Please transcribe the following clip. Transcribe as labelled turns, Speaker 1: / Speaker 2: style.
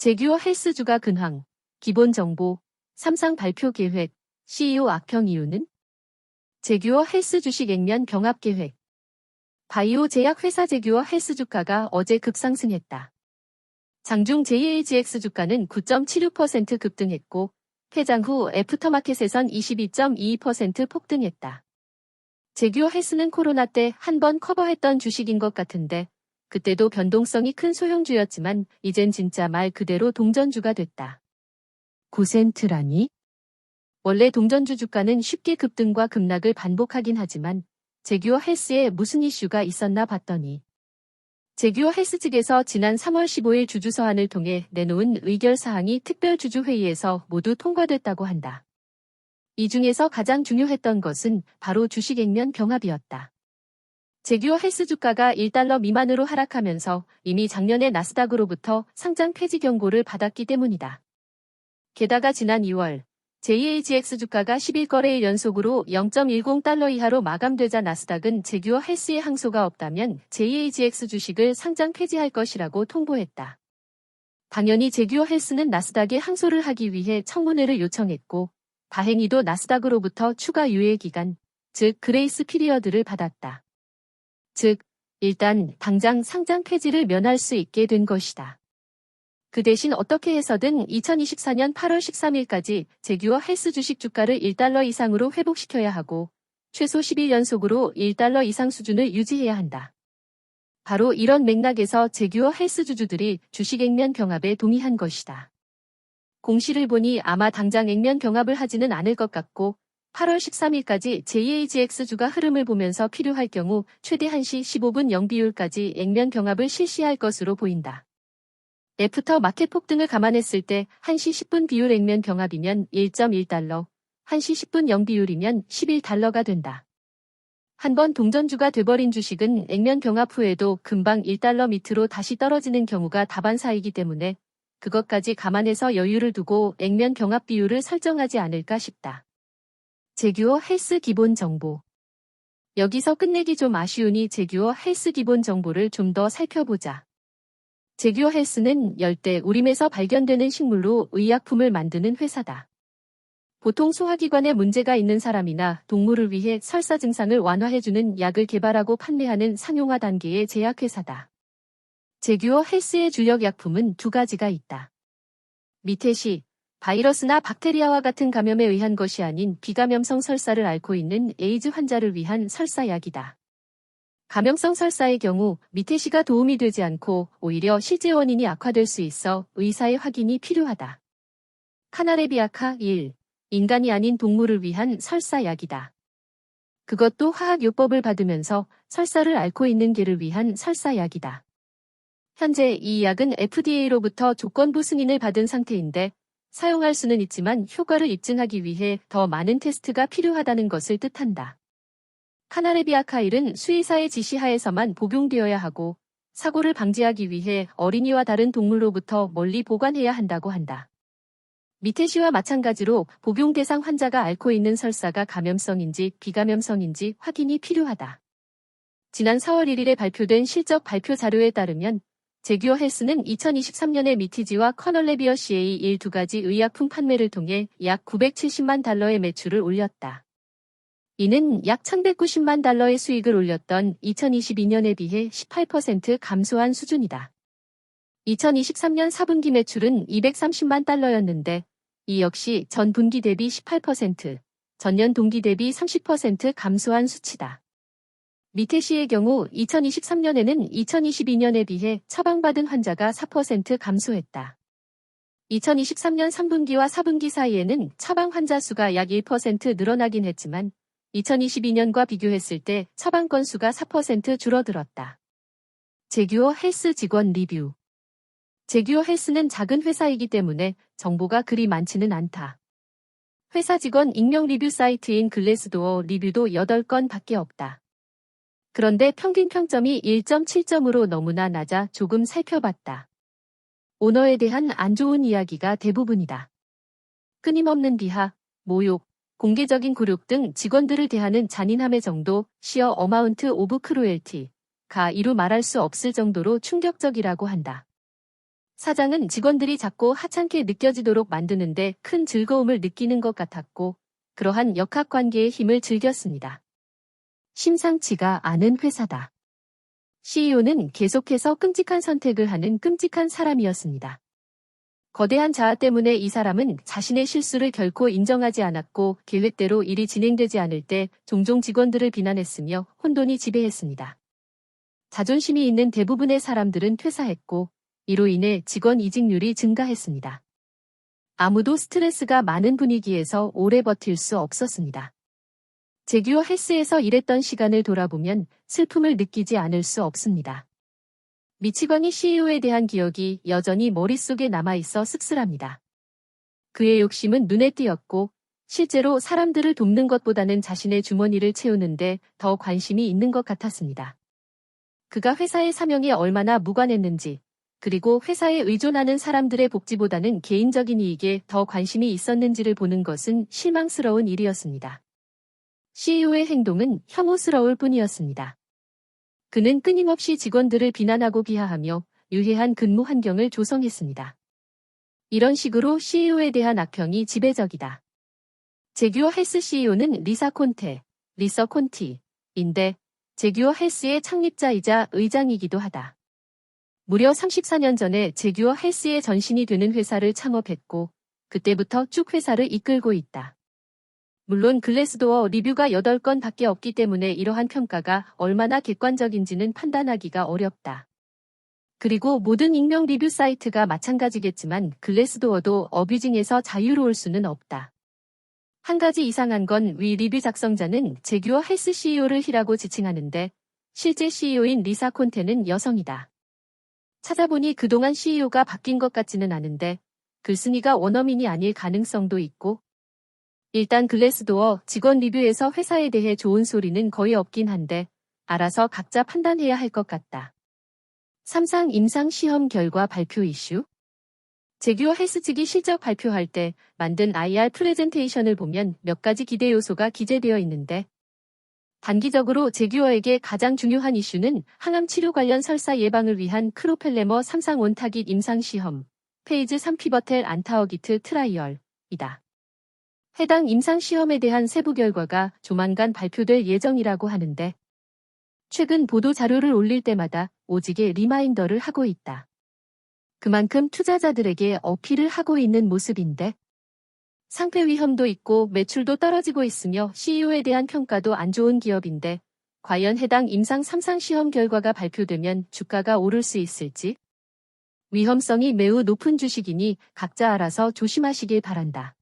Speaker 1: 제규어 헬스주가 근황, 기본 정보, 삼상 발표 계획, CEO 악평 이유는? 제규어 헬스 주식 액면 병합 계획. 바이오 제약 회사 제규어 헬스 주가가 어제 급상승했다. 장중 JAGX 주가는 9.76% 급등했고, 폐장 후 애프터마켓에선 22.22% 폭등했다. 제규어 헬스는 코로나 때 한 번 커버했던 주식인 것 같은데, 그때도 변동성이 큰 소형주였지만 이젠 진짜 말 그대로 동전주가 됐다. 고센트라니? 원래 동전주 주가는 쉽게 급등과 급락을 반복하긴 하지만 제규어 헬스에 무슨 이슈가 있었나 봤더니 제규어 헬스 측에서 지난 3월 15일 주주서한을 통해 내놓은 의결사항이 특별주주회의에서 모두 통과됐다고 한다. 이 중에서 가장 중요했던 것은 바로 주식 액면 병합이었다. 제규어 헬스 주가가 1달러 미만으로 하락하면서 이미 작년에 나스닥으로부터 상장 폐지 경고를 받았기 때문이다. 게다가 지난 2월 JAGX 주가가 11거래일 연속으로 0.10달러 이하로 마감되자 나스닥은 제규어 헬스에 항소가 없다면 JAGX 주식을 상장 폐지할 것이라고 통보했다. 당연히 제규어 헬스는 나스닥에 항소를 하기 위해 청문회를 요청했고 다행히도 나스닥으로부터 추가 유예 기간, 즉 그레이스 피리어드를 받았다. 즉, 일단 당장 상장 폐지를 면할 수 있게 된 것이다. 그 대신 어떻게 해서든 2024년 8월 13일까지 제규어 헬스 주식 주가를 1달러 이상으로 회복시켜야 하고 최소 10일 연속으로 1달러 이상 수준을 유지해야 한다. 바로 이런 맥락에서 제규어 헬스 주주들이 주식 액면 병합에 동의한 것이다. 공시를 보니 아마 당장 액면 병합을 하지는 않을 것 같고 8월 13일까지 JAGX주가 흐름을 보면서 필요할 경우 최대 1시 15분 0비율까지 액면 병합을 실시할 것으로 보인다. 애프터 마켓 폭등을 감안했을 때 1시 10분 비율 액면 병합이면 1.1달러, 1시 10분 0비율이면 11달러가 된다. 한번 동전주가 돼버린 주식은 액면 병합 후에도 금방 1달러 밑으로 다시 떨어지는 경우가 다반사이기 때문에 그것까지 감안해서 여유를 두고 액면 병합 비율을 설정하지 않을까 싶다. 제규어 헬스 기본 정보. 여기서 끝내기 좀 아쉬우니 제규어 헬스 기본 정보를 좀 더 살펴보자. 제규어 헬스는 열대 우림에서 발견되는 식물로 의약품을 만드는 회사다. 보통 소화기관에 문제가 있는 사람이나 동물을 위해 설사 증상을 완화해주는 약을 개발하고 판매하는 상용화 단계의 제약회사다. 제규어 헬스의 주력 약품은 두 가지가 있다. 미테시, 바이러스나 박테리아와 같은 감염에 의한 것이 아닌 비감염성 설사를 앓고 있는 에이즈 환자를 위한 설사약이다. 감염성 설사의 경우 미테시가 도움이 되지 않고 오히려 실제 원인이 악화될 수 있어 의사의 확인이 필요하다. 카나레비아카 1. 인간이 아닌 동물을 위한 설사약이다. 그것도 화학요법을 받으면서 설사를 앓고 있는 개를 위한 설사약이다. 현재 이 약은 FDA로부터 조건부 승인을 받은 상태인데 사용할 수는 있지만 효과를 입증하기 위해 더 많은 테스트가 필요하다는 것을 뜻한다. 카나레비아카일은 수의사의 지시하에서만 복용되어야 하고 사고를 방지하기 위해 어린이와 다른 동물로부터 멀리 보관해야 한다고 한다. 미테시와 마찬가지로 복용 대상 환자가 앓고 있는 설사가 감염성인지 비감염성인지 확인이 필요하다. 지난 4월 1일에 발표된 실적 발표 자료에 따르면 제규어 헬스는 2023년에 미티지와 커널레비어 CA1 두 가지 의약품 판매를 통해 약 970만 달러의 매출을 올렸다. 이는 약 1190만 달러의 수익을 올렸던 2022년에 비해 18% 감소한 수준이다. 2023년 4분기 매출은 230만 달러였는데 이 역시 전 분기 대비 18%, 전년 동기 대비 30% 감소한 수치다. 미테시의 경우 2023년에는 2022년에 비해 처방받은 환자가 4% 감소했다. 2023년 3분기와 4분기 사이에는 처방 환자 수가 약 1% 늘어나긴 했지만 2022년과 비교했을 때 처방 건수가 4% 줄어들었다. 제규어 헬스 직원 리뷰. 제규어 헬스는 작은 회사이기 때문에 정보가 그리 많지는 않다. 회사 직원 익명 리뷰 사이트인 글래스도어 리뷰도 8건 밖에 없다. 그런데 평균 평점이 1.7점으로 너무나 낮아 조금 살펴봤다. 오너에 대한 안 좋은 이야기가 대부분이다. 끊임없는 비하, 모욕, 공개적인 굴욕 등 직원들을 대하는 잔인함의 정도, 시어 어마운트 오브 크루엘티가 이루 말할 수 없을 정도로 충격적이라고 한다. 사장은 직원들이 작고 하찮게 느껴지도록 만드는데 큰 즐거움을 느끼는 것 같았고, 그러한 역학관계의 힘을 즐겼습니다. 심상치가 않은 회사다. CEO는 계속해서 끔찍한 선택을 하는 끔찍한 사람이었습니다. 거대한 자아 때문에 이 사람은 자신의 실수를 결코 인정하지 않았고 계획대로 일이 진행되지 않을 때 종종 직원들을 비난했으며 혼돈이 지배했습니다. 자존심이 있는 대부분의 사람들은 퇴사했고 이로 인해 직원 이직률이 증가했습니다. 아무도 스트레스가 많은 분위기에서 오래 버틸 수 없었습니다. 제규어 헬스에서 일했던 시간을 돌아보면 슬픔을 느끼지 않을 수 없습니다. 미치광이 CEO에 대한 기억이 여전히 머릿속에 남아있어 씁쓸합니다. 그의 욕심은 눈에 띄었고 실제로 사람들을 돕는 것보다는 자신의 주머니를 채우는데 더 관심이 있는 것 같았습니다. 그가 회사의 사명에 얼마나 무관했는지, 그리고 회사에 의존하는 사람들의 복지보다는 개인적인 이익에 더 관심이 있었는지를 보는 것은 실망스러운 일이었습니다. CEO의 행동은 혐오스러울 뿐이었습니다. 그는 끊임없이 직원들을 비난하고 비하하며 유해한 근무 환경을 조성했습니다. 이런 식으로 CEO에 대한 악평이 지배적이다. 제규어 헬스 CEO는 리사 콘티인데 제규어 헬스의 창립자이자 의장이기도 하다. 무려 34년 전에 제규어 헬스의 전신이 되는 회사를 창업했고 그때부터 쭉 회사를 이끌고 있다. 물론 글래스도어 리뷰가 8건 밖에 없기 때문에 이러한 평가가 얼마나 객관적인지는 판단하기가 어렵다. 그리고 모든 익명 리뷰 사이트가 마찬가지겠지만 글래스도어도 어뷰징에서 자유로울 수는 없다. 한 가지 이상한 건 위 리뷰 작성자는 제규어 헬스 CEO를 희라고 지칭하는데 실제 CEO인 리사 콘테는 여성이다. 찾아보니 그동안 CEO가 바뀐 것 같지는 않은데 글쓴이가 원어민이 아닐 가능성도 있고 일단 글래스도어 직원 리뷰에서 회사에 대해 좋은 소리는 거의 없긴 한데 알아서 각자 판단해야 할 것 같다. 3상 임상 시험 결과 발표 이슈. 제규어 헬스 측이 실적 발표할 때 만든 IR 프레젠테이션을 보면 몇 가지 기대 요소가 기재되어 있는데 단기적으로 제규어에게 가장 중요한 이슈는 항암 치료 관련 설사 예방을 위한 크로펠레머 3상 온타깃 임상 시험 페이즈 3 피버텔 안타어기트 트라이얼이다. 해당 임상 시험에 대한 세부 결과가 조만간 발표될 예정이라고 하는데 최근 보도 자료를 올릴 때마다 오직에 리마인더를 하고 있다. 그만큼 투자자들에게 어필을 하고 있는 모습인데 상폐 위험도 있고 매출도 떨어지고 있으며 CEO에 대한 평가도 안 좋은 기업인데 과연 해당 임상 3상 시험 결과가 발표되면 주가가 오를 수 있을지? 위험성이 매우 높은 주식이니 각자 알아서 조심하시길 바란다.